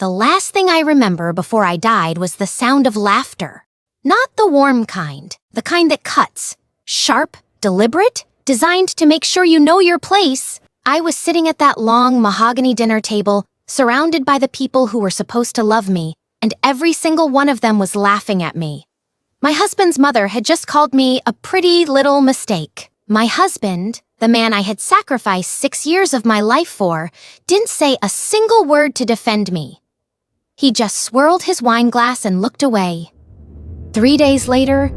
The last thing I remember before I died was the sound of laughter. Not the warm kind, the kind that cuts. Sharp, deliberate, designed to make sure you know your place. I was sitting at that long mahogany dinner table, surrounded by the people who were supposed to love me, and every single one of them was laughing at me. My husband's mother had just called me a pretty little mistake. My husband, the man I had sacrificed 6 years of my life for, didn't say a single word to defend me. He just swirled his wine glass and looked away. 3 days later,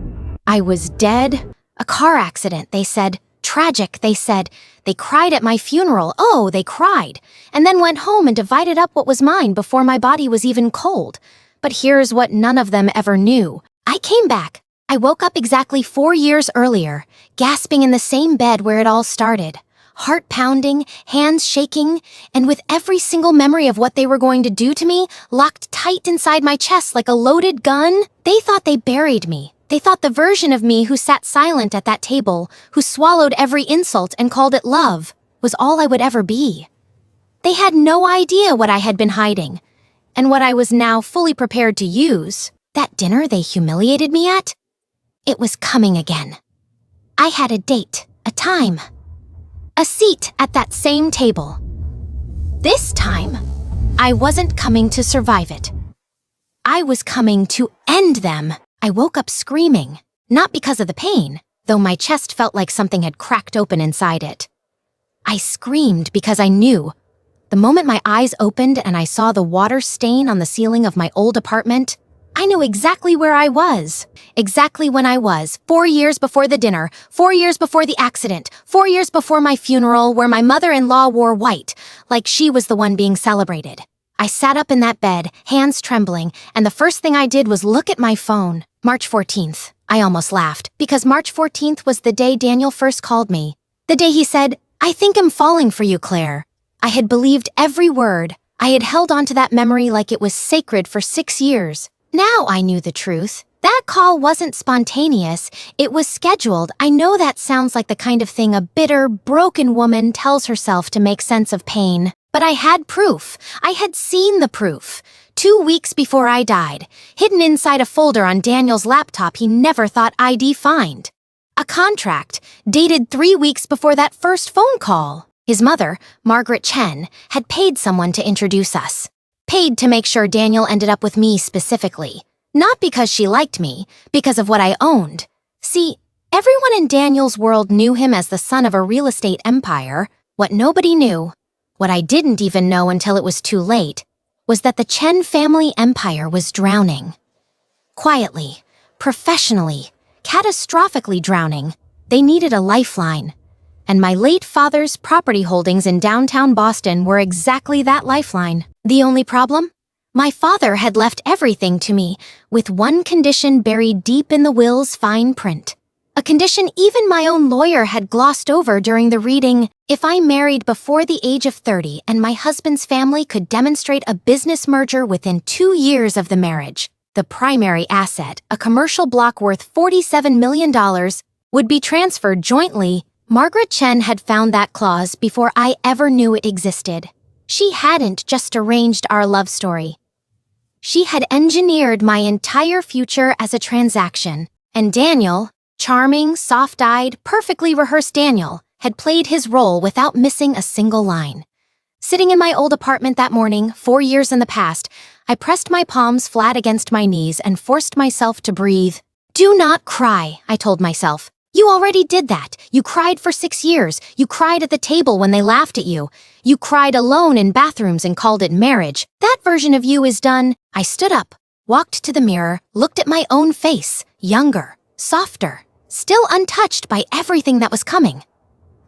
I was dead. A car accident, they said. Tragic, they said. They cried at my funeral. Oh, they cried. And then went home and divided up what was mine before my body was even cold. But here's what none of them ever knew. I came back. I woke up exactly 4 years earlier, gasping in the same bed where it all started. Heart pounding, hands shaking, and with every single memory of what they were going to do to me locked tight inside my chest like a loaded gun. They thought they buried me. They thought the version of me who sat silent at that table, who swallowed every insult and called it love, was all I would ever be. They had no idea what I had been hiding, and what I was now fully prepared to use. That dinner they humiliated me at? It was coming again. I had a date, a time. A seat at that same table. This time, I wasn't coming to survive it. I was coming to end them. I woke up screaming, not because of the pain, though my chest felt like something had cracked open inside it. I screamed because I knew. The moment my eyes opened and I saw the water stain on the ceiling of my old apartment, I knew exactly where I was, exactly when I was, 4 years before the dinner, 4 years before the accident, 4 years before my funeral where my mother-in-law wore white, like she was the one being celebrated. I sat up in that bed, hands trembling, and the first thing I did was look at my phone. March 14th. I almost laughed, because March 14th was the day Daniel first called me. The day he said, "I think I'm falling for you, Claire." I had believed every word. I had held on to that memory like it was sacred for 6 years. Now I knew the truth. That call wasn't spontaneous. It was scheduled. I know that sounds like the kind of thing a bitter, broken woman tells herself to make sense of pain. But I had proof. I had seen the proof. 2 weeks before I died, hidden inside a folder on Daniel's laptop he never thought I'd find. A contract, dated 3 weeks before that first phone call. His mother, Margaret Chen, had paid someone to introduce us. Paid to make sure Daniel ended up with me specifically. Not because she liked me, because of what I owned. See, everyone in Daniel's world knew him as the son of a real estate empire. What nobody knew, what I didn't even know until it was too late, was that the Chen family empire was drowning. Quietly, professionally, catastrophically drowning. They needed a lifeline. And my late father's property holdings in downtown Boston were exactly that lifeline. The only problem? My father had left everything to me, with one condition buried deep in the will's fine print. A condition even my own lawyer had glossed over during the reading. If I married before the age of 30 and my husband's family could demonstrate a business merger within 2 years of the marriage, the primary asset, a commercial block worth $47 million, would be transferred jointly. Margaret Chen had found that clause before I ever knew it existed. She hadn't just arranged our love story. She had engineered my entire future as a transaction, and Daniel, charming, soft-eyed, perfectly rehearsed Daniel, had played his role without missing a single line. Sitting in my old apartment that morning, 4 years in the past, I pressed my palms flat against my knees and forced myself to breathe. "Do not cry," I told myself. "You already did that. You cried for 6 years. You cried at the table when they laughed at you. You cried alone in bathrooms and called it marriage. That version of you is done." I stood up, walked to the mirror, looked at my own face, younger, softer, still untouched by everything that was coming.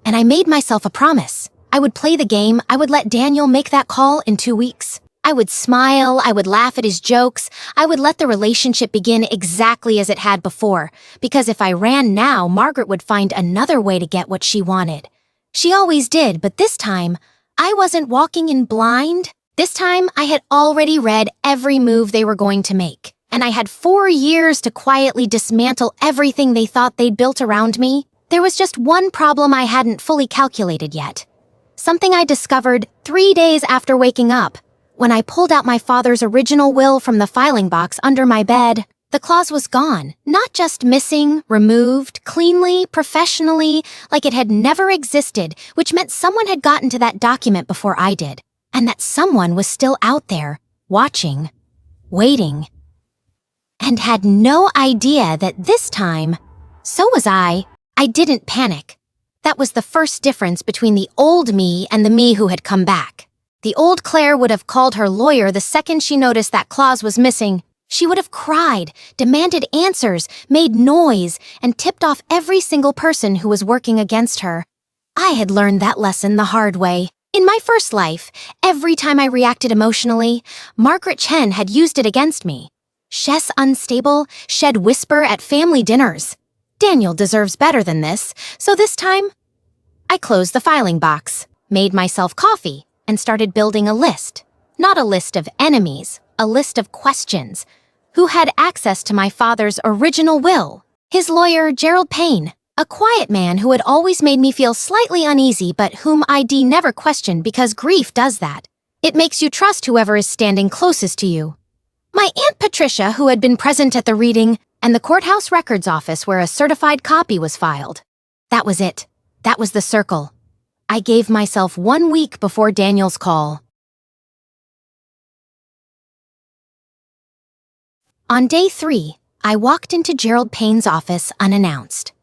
And I made myself a promise. I would play the game. I would let Daniel make that call in 2 weeks. I would smile, I would laugh at his jokes, I would let the relationship begin exactly as it had before, because if I ran now, Margaret would find another way to get what she wanted. She always did, but this time, I wasn't walking in blind. This time, I had already read every move they were going to make, and I had 4 years to quietly dismantle everything they thought they'd built around me. There was just one problem I hadn't fully calculated yet. Something I discovered 3 days after waking up. When I pulled out my father's original will from the filing box under my bed, the clause was gone, not just missing, removed, cleanly, professionally, like it had never existed, which meant someone had gotten to that document before I did, and that someone was still out there, watching, waiting, and had no idea that this time, so was I didn't panic. That was the first difference between the old me and the me who had come back. The old Claire would have called her lawyer the second she noticed that clause was missing. She would have cried, demanded answers, made noise, and tipped off every single person who was working against her. I had learned that lesson the hard way. In my first life, every time I reacted emotionally, Margaret Chen had used it against me. Shess unstable, shed whisper at family dinners. Daniel deserves better than this, so this time, I closed the filing box, made myself coffee, and started building a list. Not a list of enemies, a list of questions. Who had access to my father's original will? His lawyer, Gerald Payne, a quiet man who had always made me feel slightly uneasy but whom ID never questioned because grief does that. It makes you trust whoever is standing closest to you. My Aunt Patricia, who had been present at the reading, and the courthouse records office where a certified copy was filed. That was it. That was the circle. I gave myself 1 week before Daniel's call. On day 3, I walked into Gerald Payne's office unannounced.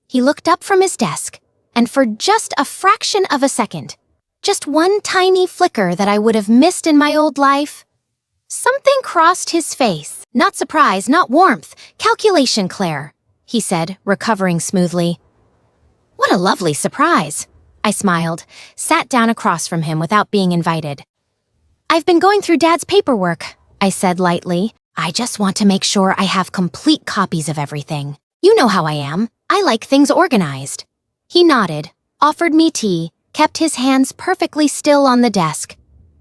He looked up from his desk, and for just a fraction of a second, just one tiny flicker that I would have missed in my old life, something crossed his face. Not surprise, not warmth. Calculation, Claire, he said, recovering smoothly. What a lovely surprise. I smiled, sat down across from him without being invited. I've been going through Dad's paperwork, I said lightly. I just want to make sure I have complete copies of everything. You know how I am. I like things organized. He nodded, offered me tea, kept his hands perfectly still on the desk.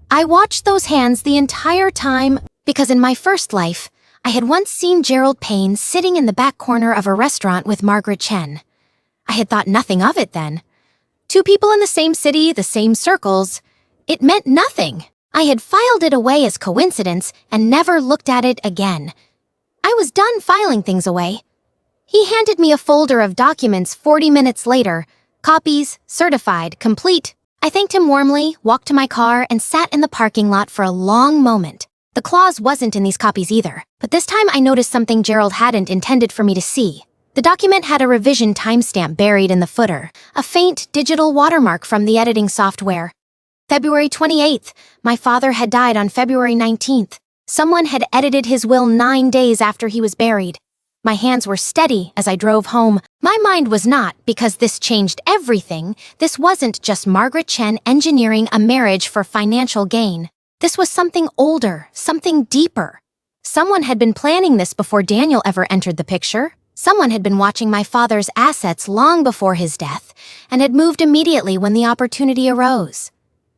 I watched those hands the entire time because in my first life, I had once seen Gerald Payne sitting in the back corner of a restaurant with Margaret Chen. I had thought nothing of it then. 2 people in the same city, the same circles. It meant nothing. I had filed it away as coincidence and never looked at it again. I was done filing things away. He handed me a folder of documents 40 minutes later. Copies, certified, complete. I thanked him warmly, walked to my car, and sat in the parking lot for a long moment. The clause wasn't in these copies either, but this time I noticed something Gerald hadn't intended for me to see. The document had a revision timestamp buried in the footer, a faint digital watermark from the editing software. February 28th, my father had died on February 19th. Someone had edited his will 9 days after he was buried. My hands were steady as I drove home. My mind was not, because this changed everything. This wasn't just Margaret Chen engineering a marriage for financial gain. This was something older, something deeper. Someone had been planning this before Daniel ever entered the picture. Someone had been watching my father's assets long before his death and had moved immediately when the opportunity arose.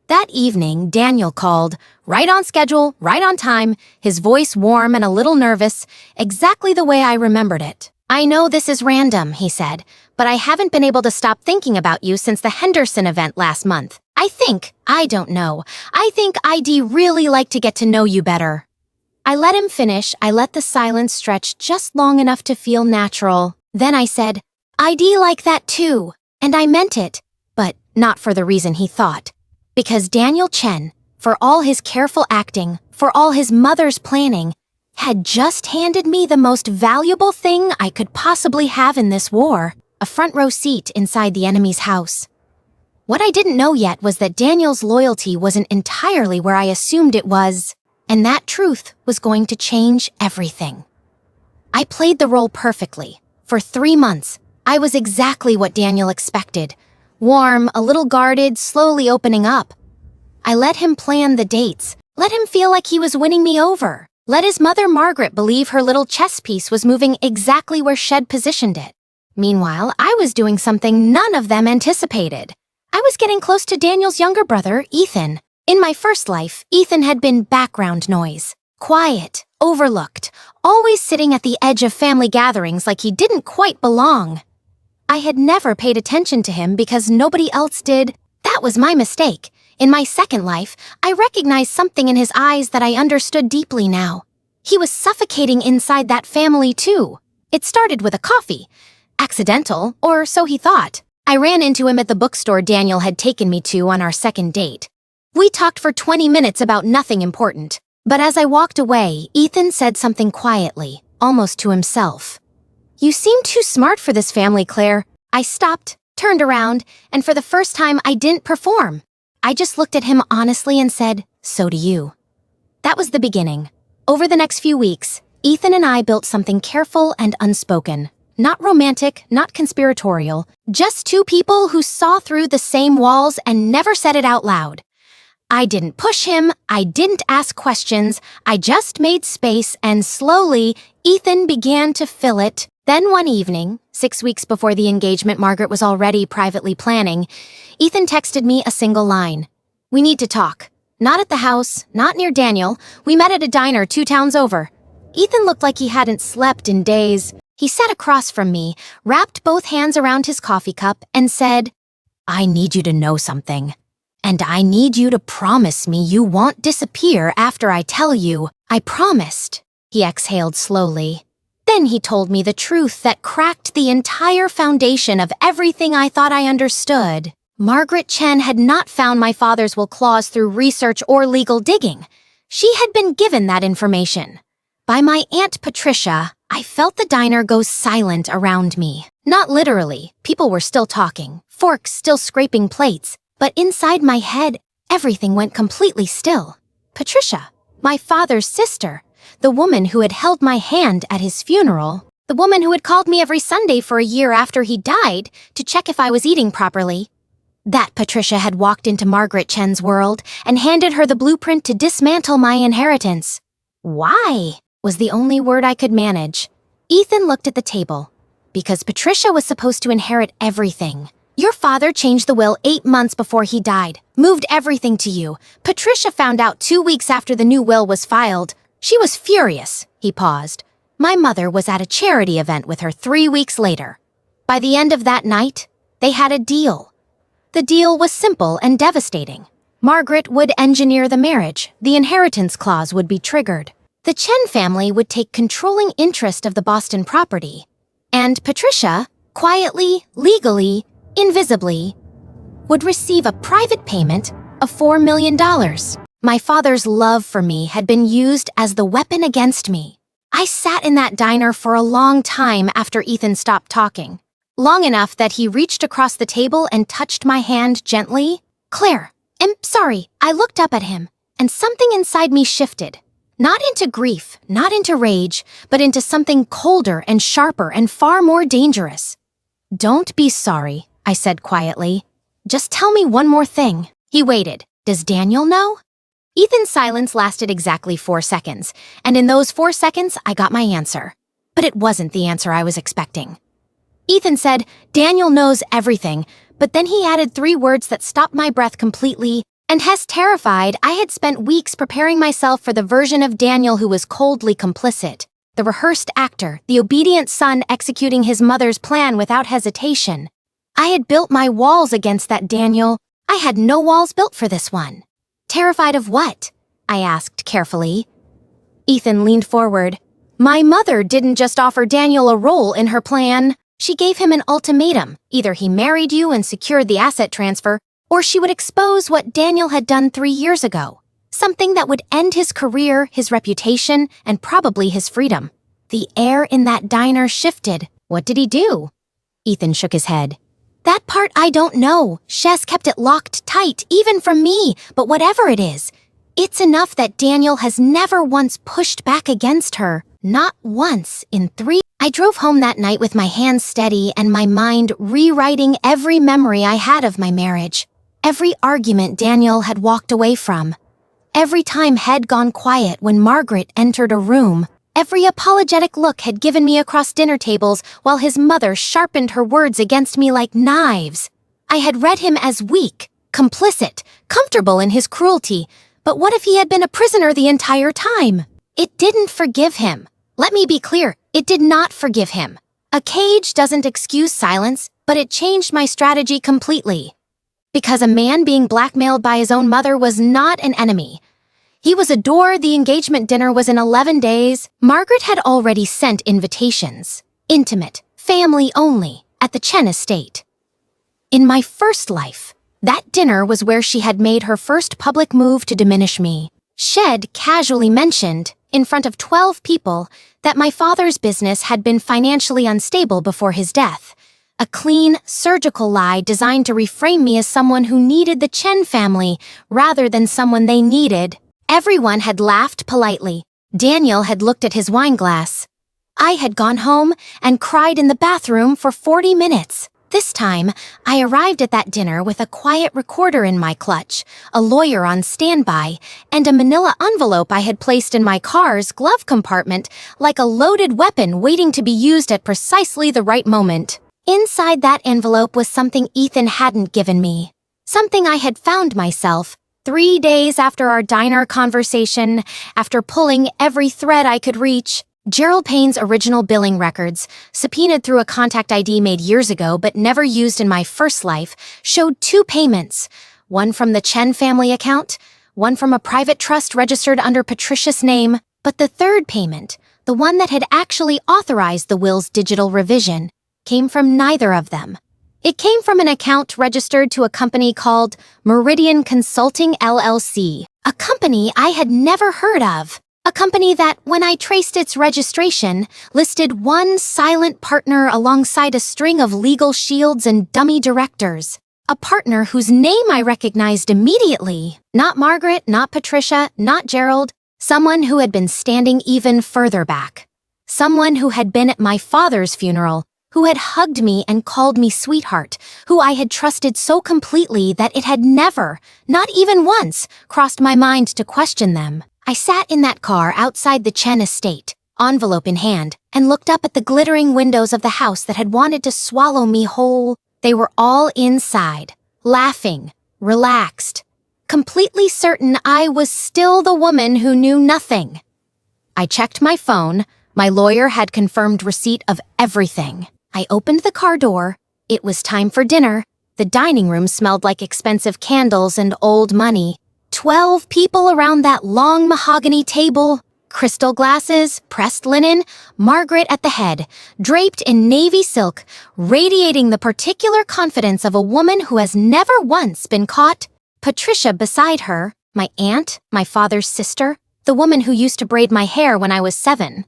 That evening, Daniel called, right on schedule, right on time, his voice warm and a little nervous, exactly the way I remembered it. I know this is random, he said, but I haven't been able to stop thinking about you since the Henderson event last month. I think I'd really like to get to know you better. I let him finish. I let the silence stretch just long enough to feel natural. Then I said, I'd like that too. And I meant it, but not for the reason he thought. Because Daniel Chen, for all his careful acting, for all his mother's planning, had just handed me the most valuable thing I could possibly have in this war, a front row seat inside the enemy's house. What I didn't know yet was that Daniel's loyalty wasn't entirely where I assumed it was, and that truth was going to change everything. I played the role perfectly. For 3 months, I was exactly what Daniel expected. Warm, a little guarded, slowly opening up. I let him plan the dates, let him feel like he was winning me over, let his mother Margaret believe her little chess piece was moving exactly where Shed positioned it. Meanwhile, I was doing something none of them anticipated. I was getting close to Daniel's younger brother, Ethan. In my first life, Ethan had been background noise. Quiet, overlooked, always sitting at the edge of family gatherings like he didn't quite belong. I had never paid attention to him because nobody else did. That was my mistake. In my second life, I recognized something in his eyes that I understood deeply now. He was suffocating inside that family too. It started with a coffee. Accidental, or so he thought. I ran into him at the bookstore Daniel had taken me to on our second date. We talked for 20 minutes about nothing important. But as I walked away, Ethan said something quietly, almost to himself. "You seem too smart for this family, Claire." I stopped, turned around, and for the first time I didn't perform. I just looked at him honestly and said, "So do you." That was the beginning. Over the next few weeks, Ethan and I built something careful and unspoken. Not romantic, not conspiratorial, just two people who saw through the same walls and never said it out loud. I didn't push him, I didn't ask questions, I just made space, and slowly, Ethan began to fill it. Then one evening, 6 weeks before the engagement Margaret was already privately planning, Ethan texted me a single line. "We need to talk. Not at the house, not near Daniel. We met at a diner 2 towns over." Ethan looked like he hadn't slept in days. He sat across from me, wrapped both hands around his coffee cup, and said, "I need you to know something. And I need you to promise me you won't disappear after I tell you." "I promised," he exhaled slowly. Then he told me the truth that cracked the entire foundation of everything I thought I understood. Margaret Chen had not found my father's will clause through research or legal digging. She had been given that information. By my Aunt Patricia, I felt the diner go silent around me. Not literally, people were still talking, forks still scraping plates, but inside my head, everything went completely still. Patricia, my father's sister, the woman who had held my hand at his funeral, the woman who had called me every Sunday for a year after he died to check if I was eating properly. That Patricia had walked into Margaret Chen's world and handed her the blueprint to dismantle my inheritance. "Why?" was the only word I could manage. Ethan looked at the table. "Because Patricia was supposed to inherit everything. Your father changed the will 8 months before he died, moved everything to you. Patricia found out 2 weeks after the new will was filed. She was furious." He paused. "My mother was at a charity event with her 3 weeks later. By the end of that night, they had a deal. The deal was simple and devastating. Margaret would engineer the marriage, the inheritance clause would be triggered. The Chen family would take controlling interest of the Boston property. And Patricia, quietly, legally, invisibly, would receive a private payment of $4 million. My father's love for me had been used as the weapon against me. I sat in that diner for a long time after Ethan stopped talking. Long enough that he reached across the table and touched my hand gently. "Claire, I'm sorry." I looked up at him, and something inside me shifted. Not into grief, not into rage, but into something colder and sharper and far more dangerous. "Don't be sorry," I said quietly. "Just tell me one more thing." He waited. "Does Daniel know?" Ethan's silence lasted exactly 4 seconds, and in those 4 seconds, I got my answer. But it wasn't the answer I was expecting. Ethan said, "Daniel knows everything," but then he added 3 words that stopped my breath completely. And Hess, terrified, I had spent weeks preparing myself for the version of Daniel who was coldly complicit. The rehearsed actor, the obedient son executing his mother's plan without hesitation. I had built my walls against that Daniel. I had no walls built for this one. "Terrified of what?" I asked carefully. Ethan leaned forward. "My mother didn't just offer Daniel a role in her plan. She gave him an ultimatum. Either he married you and secured the asset transfer, or she would expose what Daniel had done 3 years ago. Something that would end his career, his reputation, and probably his freedom." The air in that diner shifted. "What did he do?" Ethan shook his head. "That part I don't know. Shes kept it locked tight, even from me, but whatever it is, it's enough that Daniel has never once pushed back against her. Not once in 3. I drove home that night with my hands steady and my mind rewriting every memory I had of my marriage. Every argument Daniel had walked away from. Every time had gone quiet when Margaret entered a room. Every apologetic look had given me across dinner tables while his mother sharpened her words against me like knives. I had read him as weak, complicit, comfortable in his cruelty. But what if he had been a prisoner the entire time? It didn't forgive him. Let me be clear, it did not forgive him. A cage doesn't excuse silence, but it changed my strategy completely. Because a man being blackmailed by his own mother was not an enemy. He was a door. The engagement dinner was in 11 days. Margaret had already sent invitations. Intimate, family only, at the Chen estate. In my first life, that dinner was where she had made her first public move to diminish me. Shed casually mentioned, in front of 12 people, that my father's business had been financially unstable before his death. A clean, surgical lie designed to reframe me as someone who needed the Chen family rather than someone they needed. Everyone had laughed politely. Daniel had looked at his wine glass. I had gone home and cried in the bathroom for 40 minutes. This time, I arrived at that dinner with a quiet recorder in my clutch, a lawyer on standby, and a manila envelope I had placed in my car's glove compartment like a loaded weapon waiting to be used at precisely the right moment. Inside that envelope was something Ethan hadn't given me. Something I had found myself 3 days after our diner conversation, after pulling every thread I could reach. Gerald Payne's original billing records, subpoenaed through a contact ID made years ago but never used in my first life, showed 2 payments. One from the Chen family account, one from a private trust registered under Patricia's name. But the third payment, the one that had actually authorized the will's digital revision, came from neither of them. It came from an account registered to a company called Meridian Consulting LLC, a company I had never heard of. A company that, when I traced its registration, listed one silent partner alongside a string of legal shields and dummy directors. A partner whose name I recognized immediately. Not Margaret, not Patricia, not Gerald. Someone who had been standing even further back. Someone who had been at my father's funeral, who had hugged me and called me sweetheart, who I had trusted so completely that it had never, not even once, crossed my mind to question them. I sat in that car outside the Chen estate, envelope in hand, and looked up at the glittering windows of the house that had wanted to swallow me whole. They were all inside, laughing, relaxed, completely certain I was still the woman who knew nothing. I checked my phone. My lawyer had confirmed receipt of everything. I opened the car door. It was time for dinner. The dining room smelled like expensive candles and old money. 12 people around that long mahogany table, crystal glasses, pressed linen, Margaret at the head, draped in navy silk, radiating the particular confidence of a woman who has never once been caught. Patricia beside her, my aunt, my father's sister, the woman who used to braid my hair when I was 7.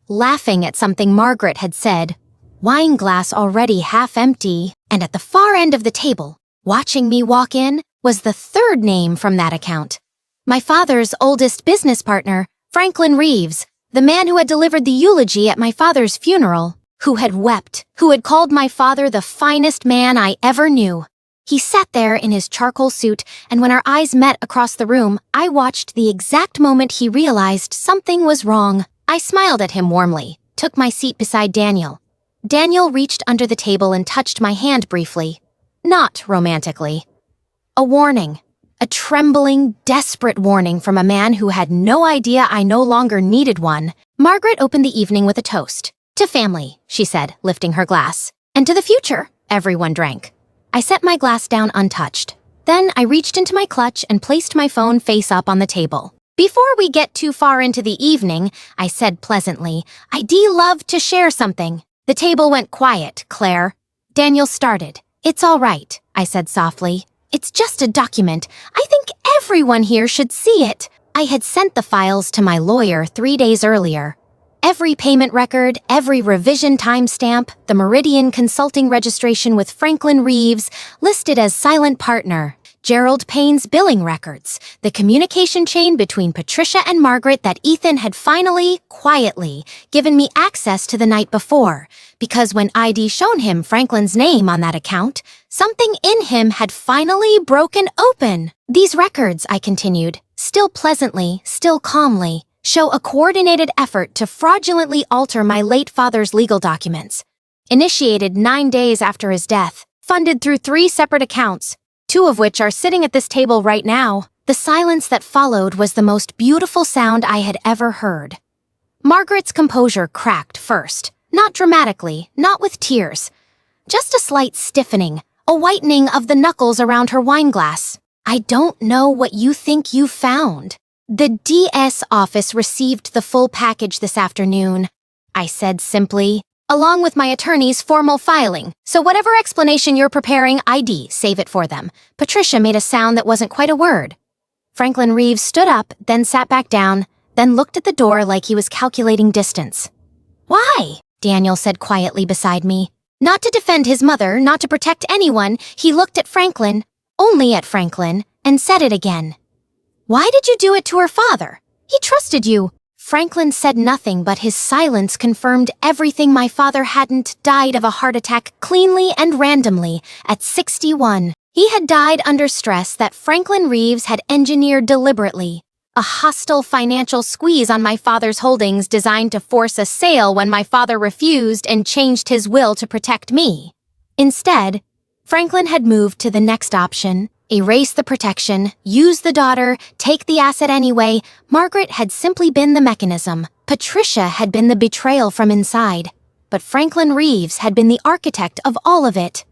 Laughing at something Margaret had said, wine glass already half empty, and at the far end of the table, watching me walk in, was the third name from that account. My father's oldest business partner, Franklin Reeves, the man who had delivered the eulogy at my father's funeral, who had wept, who had called my father the finest man I ever knew. He sat there in his charcoal suit, and when our eyes met across the room, I watched the exact moment he realized something was wrong. I smiled at him warmly, took my seat beside Daniel. Daniel reached under the table and touched my hand briefly. Not romantically. A warning. A trembling, desperate warning from a man who had no idea I no longer needed one. Margaret opened the evening with a toast. To family, she said, lifting her glass. And to the future, everyone drank. I set my glass down untouched. Then I reached into my clutch and placed my phone face up on the table. Before we get too far into the evening, I said pleasantly, I'd love to share something. The table went quiet, Claire. Daniel started. It's all right, I said softly. It's just a document. I think everyone here should see it. I had sent the files to my lawyer 3 days earlier. Every payment record, every revision timestamp, the Meridian Consulting registration with Franklin Reeves, listed as silent partner. Gerald Payne's billing records, the communication chain between Patricia and Margaret that Ethan had finally, quietly, given me access to the night before, because when I'd shown him Franklin's name on that account, something in him had finally broken open. These records, I continued, still pleasantly, still calmly, show a coordinated effort to fraudulently alter my late father's legal documents. Initiated 9 days after his death, funded through 3 separate accounts, 2 of which are sitting at this table right now. The silence that followed was the most beautiful sound I had ever heard. Margaret's composure cracked first, not dramatically, not with tears. Just a slight stiffening, a whitening of the knuckles around her wine glass. I don't know what you think you found. The DS office received the full package this afternoon, I said simply, along with my attorney's formal filing. So whatever explanation you're preparing, save it for them. Patricia made a sound that wasn't quite a word. Franklin Reeves stood up, then sat back down, then looked at the door like he was calculating distance. Why? Daniel said quietly beside me. Not to defend his mother, not to protect anyone, he looked at Franklin, only at Franklin, and said it again. Why did you do it to her father? He trusted you. Franklin said nothing, but his silence confirmed everything. My father hadn't died of a heart attack cleanly and randomly at 61. He had died under stress that Franklin Reeves had engineered deliberately. A hostile financial squeeze on my father's holdings designed to force a sale when my father refused and changed his will to protect me. Instead, Franklin had moved to the next option. Erase the protection, use the daughter, take the asset anyway. Margaret had simply been the mechanism. Patricia had been the betrayal from inside. But Franklin Reeves had been the architect of all of it.